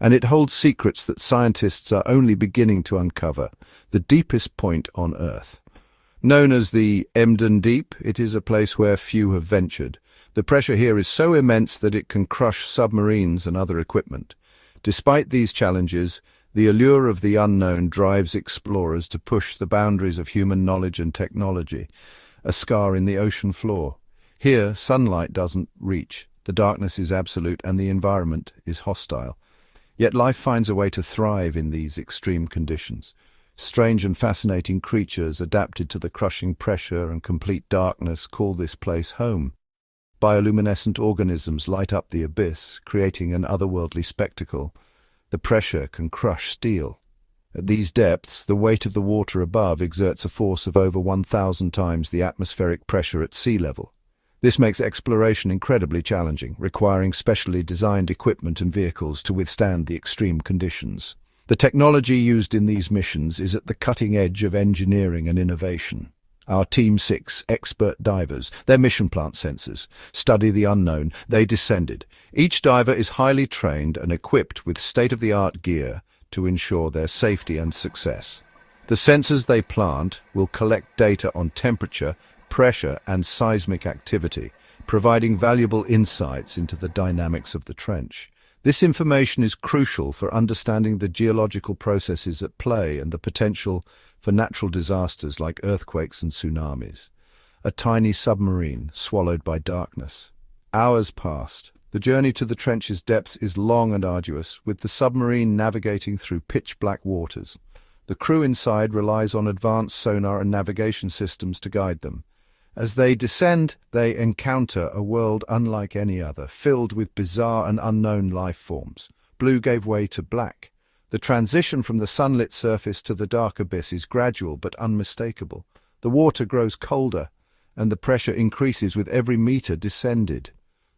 and it holds secrets that scientists are only beginning to uncover, the deepest point on Earth. Known as the Emden Deep, it is a place where few have ventured. The pressure here is so immense that it can crush submarines and other equipment. Despite these challenges, the allure of the unknown drives explorers to push the boundaries of human knowledge and technology. A scar in the ocean floor. Here, sunlight doesn't reach, the darkness is absolute, and the environment is hostile. Yet life finds a way to thrive in these extreme conditions. Strange and fascinating creatures adapted to the crushing pressure and complete darkness call this place home. Bioluminescent organisms light up the abyss, creating an otherworldly spectacle. The pressure can crush steel. At these depths, the weight of the water above exerts a force of over 1,000 times the atmospheric pressure at sea level. This makes exploration incredibly challenging, requiring specially designed equipment and vehicles to withstand the extreme conditions. The technology used in these missions is at the cutting edge of engineering and innovation. Our Team 6 expert divers, their mission plant sensors, study the unknown. They descended. Each diver is highly trained and equipped with state-of-the-art gear to ensure their safety and success. The sensors they plant will collect data on temperature, pressure, and seismic activity, providing valuable insights into the dynamics of the trench. This information is crucial for understanding the geological processes at play and the potential for natural disasters like earthquakes and tsunamis. A tiny submarine swallowed by darkness. Hours passed. The journey to the trench's depths is long and arduous, with the submarine navigating through pitch-black waters. The crew inside relies on advanced sonar and navigation systems to guide them. As they descend, they encounter a world unlike any other, filled with bizarre and unknown life forms. Blue gave way to black. The transition from the sunlit surface to the dark abyss is gradual but unmistakable. The water grows colder, and the pressure increases with every meter descended.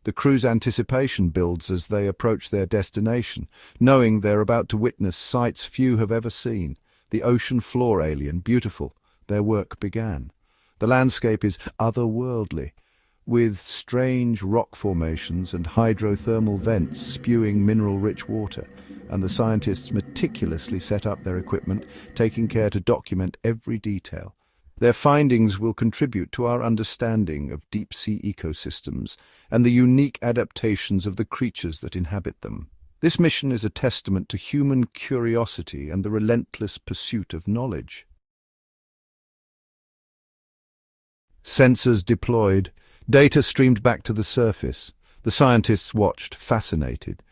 The crew's anticipation builds as they approach their destination, knowing they're about to witness sights few have ever seen. The ocean floor alien, beautiful. Their work began. The landscape is otherworldly, with strange rock formations and hydrothermal vents spewing mineral-rich water, and the scientists meticulously set up their equipment, taking care to document every detail. Their findings will contribute to our understanding of deep-sea ecosystems and the unique adaptations of the creatures that inhabit them. This mission is a testament to human curiosity and the relentless pursuit of knowledge. Sensors deployed, data streamed back to the surface. The scientists watched, fascinated.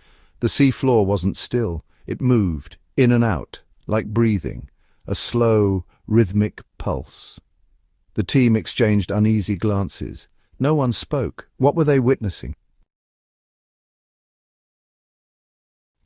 The seafloor wasn't still. It moved, in and out, like breathing, a slow, rhythmic pulse. The team exchanged uneasy glances. No one spoke. What were they witnessing?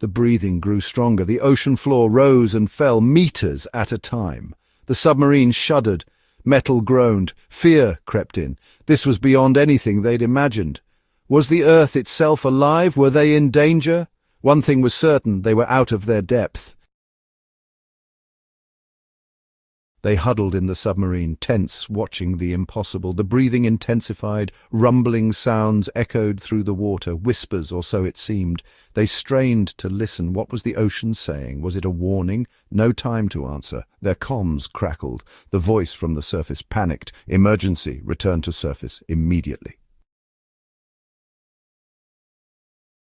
The breathing grew stronger. The ocean floor rose and fell meters at a time. The submarine shuddered. Metal groaned. Fear crept in. This was beyond anything they'd imagined. Was the Earth itself alive? Were they in danger? One thing was certain, they were out of their depth. They huddled in the submarine, tense, watching the impossible. The breathing intensified, rumbling sounds echoed through the water, whispers, or so it seemed. They strained to listen. What was the ocean saying? Was it a warning? No time to answer. Their comms crackled. The voice from the surface panicked. Emergency. Return to surface immediately.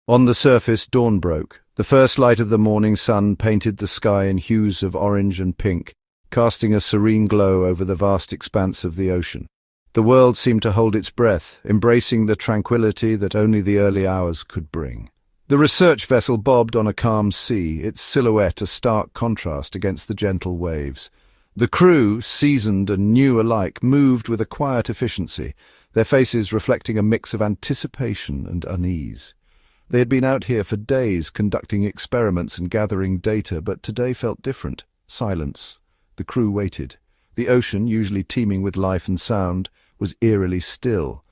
On the surface, dawn broke. The first light of the morning sun painted the sky in hues of orange and pink, casting a serene glow over the vast expanse of the ocean. The world seemed to hold its breath, embracing the tranquility that only the early hours could bring. The research vessel bobbed on a calm sea, its silhouette a stark contrast against the gentle waves. The crew, seasoned and new alike, moved with a quiet efficiency, their faces reflecting a mix of anticipation and unease. They had been out here for days, conducting experiments and gathering data, but today felt different. Silence. The crew waited. The ocean, usually teeming with life and sound, was eerily still.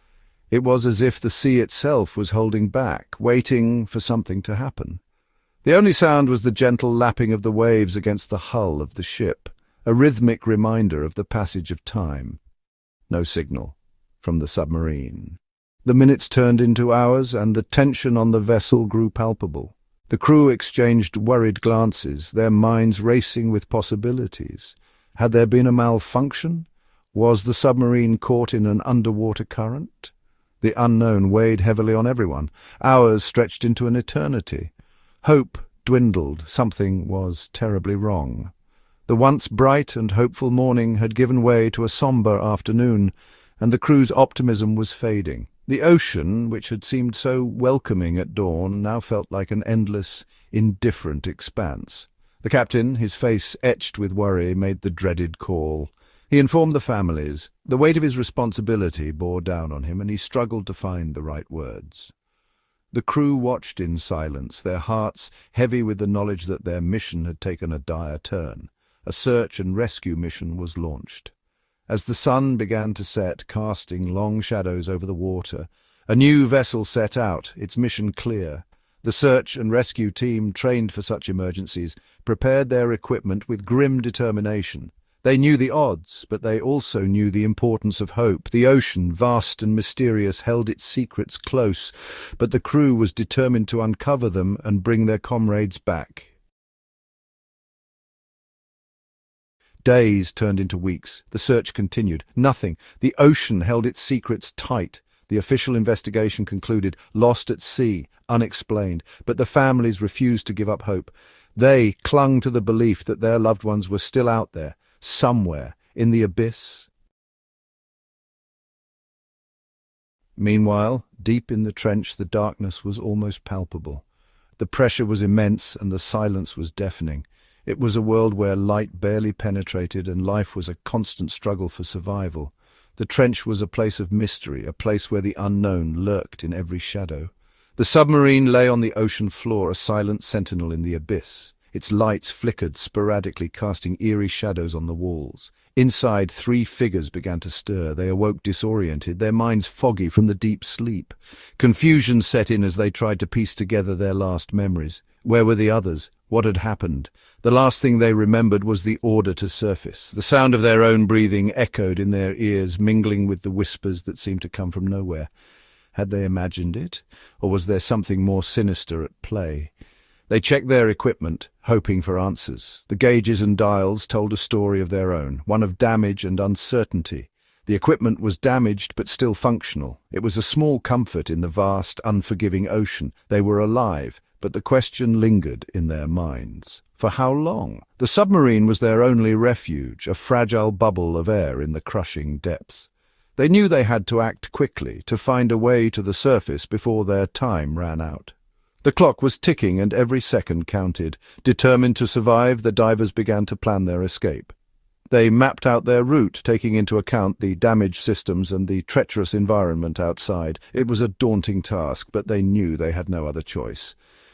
It was as if the sea itself was holding back, waiting for something to happen. The only sound was the gentle lapping of the waves against the hull of the ship, a rhythmic reminder of the passage of time. No signal from the submarine. The minutes turned into hours, and the tension on the vessel grew palpable. The crew exchanged worried glances, their minds racing with possibilities. Had there been a malfunction? Was the submarine caught in an underwater current? The unknown weighed heavily on everyone. Hours stretched into an eternity. Hope dwindled. Something was terribly wrong. The once bright and hopeful morning had given way to a sombre afternoon, and the crew's optimism was fading. The ocean, which had seemed so welcoming at dawn, now felt like an endless, indifferent expanse. The captain, his face etched with worry, made the dreaded call. He informed the families. The weight of his responsibility bore down on him, and he struggled to find the right words. The crew watched in silence, their hearts heavy with the knowledge that their mission had taken a dire turn. A search and rescue mission was launched. As the sun began to set, casting long shadows over the water, a new vessel set out, its mission clear. The search and rescue team, trained for such emergencies, prepared their equipment with grim determination. They knew the odds, but they also knew the importance of hope. The ocean, vast and mysterious, held its secrets close, but the crew was determined to uncover them and bring their comrades back. Days turned into weeks. The search continued. Nothing. The ocean held its secrets tight. The official investigation concluded, lost at sea, unexplained, but the families refused to give up hope. They clung to the belief that their loved ones were still out there, somewhere, in the abyss. Meanwhile, deep in the trench, the darkness was almost palpable. The pressure was immense and the silence was deafening. It was a world where light barely penetrated and life was a constant struggle for survival. The trench was a place of mystery, a place where the unknown lurked in every shadow. The submarine lay on the ocean floor, a silent sentinel in the abyss. Its lights flickered sporadically, casting eerie shadows on the walls. Inside, 3 figures began to stir. They awoke disoriented, their minds foggy from the deep sleep. Confusion set in as they tried to piece together their last memories. Where were the others? What had happened? The last thing they remembered was the order to surface. The sound of their own breathing echoed in their ears, mingling with the whispers that seemed to come from nowhere. Had they imagined it, or was there something more sinister at play? They checked their equipment, hoping for answers. The gauges and dials told a story of their own, one of damage and uncertainty. The equipment was damaged but still functional. It was a small comfort in the vast, unforgiving ocean. They were alive, but the question lingered in their minds. For how long? The submarine was their only refuge, a fragile bubble of air in the crushing depths. They knew they had to act quickly, to find a way to the surface before their time ran out. The clock was ticking and every second counted. Determined to survive, the divers began to plan their escape. They mapped out their route, taking into account the damaged systems and the treacherous environment outside. It was a daunting task, but they knew they had no other choice.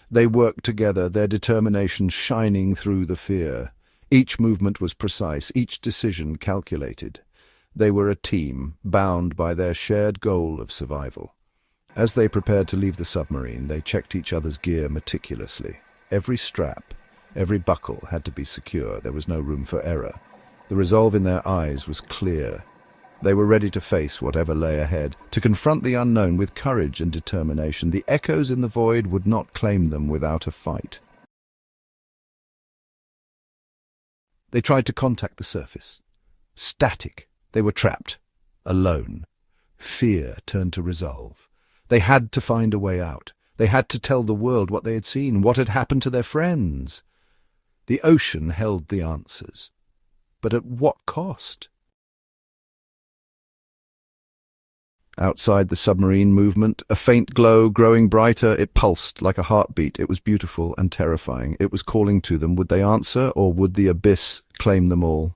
They worked together, their determination shining through the fear. Each movement was precise, each decision calculated. They were a team, bound by their shared goal of survival. As they prepared to leave the submarine, they checked each other's gear meticulously. Every strap, every buckle had to be secure. There was no room for error. The resolve in their eyes was clear. They were ready to face whatever lay ahead, to confront the unknown with courage and determination. The echoes in the void would not claim them without a fight. They tried to contact the surface. Static. They were trapped. Alone. Fear turned to resolve. They had to find a way out. They had to tell the world what they had seen, what had happened to their friends. The ocean held the answers. But at what cost? Outside the submarine movement, a faint glow growing brighter, it pulsed like a heartbeat. It was beautiful and terrifying. It was calling to them. Would they answer, or would the abyss claim them all?